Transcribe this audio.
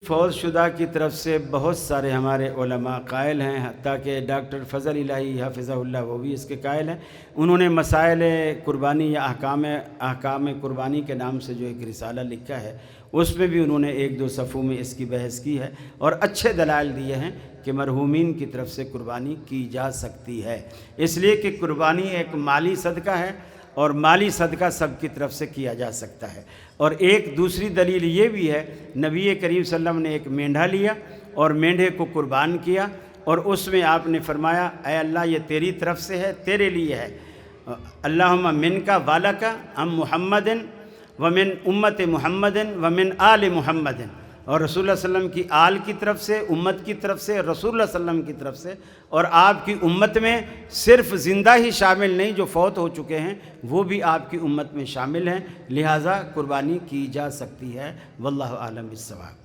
फौजशुदा की तरफ से बहुत सारे हमारे उलमा कायल हैं, हत्ता कि डॉक्टर फ़ज़ल इलाही हफ़िज़हुल्लाह वो भी इसके कायल हैं। उन्होंने मसाइल कुर्बानी या अहकाम कुर्बानी के नाम से जो एक रिसाला लिखा है उसमें भी उन्होंने एक दो सफ़ों में इसकी बहस की है और अच्छे दलाइल दिए हैं कि मरहूमीन की तरफ से कुर्बानी की जा सकती है, इसलिए कि कुर्बानी एक माली सदका है और माली सदका सब की तरफ से किया जा सकता है। और एक दूसरी दलील ये भी है, नबी करीम सल्लल्लाहु अलैहि वसल्लम ने एक मेंढा लिया और मेंढे को कुर्बान किया और उसमें आपने फरमाया, ऐ अल्लाह ये तेरी तरफ से है, तेरे लिए है, अल्लाहुम्मा मिनका वालका अम मुहम्मदिन व मिन उम्मत मुहम्मदिन व मिन आल मुहम्मदिन, और रसूलुल्लाह सल्लम की आल की तरफ से, उम्मत की तरफ से, रसूलुल्लाह सल्लम की तरफ से, और आपकी उम्मत में सिर्फ ज़िंदा ही शामिल नहीं, जो फ़ौत हो चुके हैं वो भी आपकी उम्मत में शामिल हैं, लिहाजा कुर्बानी की जा सकती है। वल्लाहु आलम बिस्सवाब।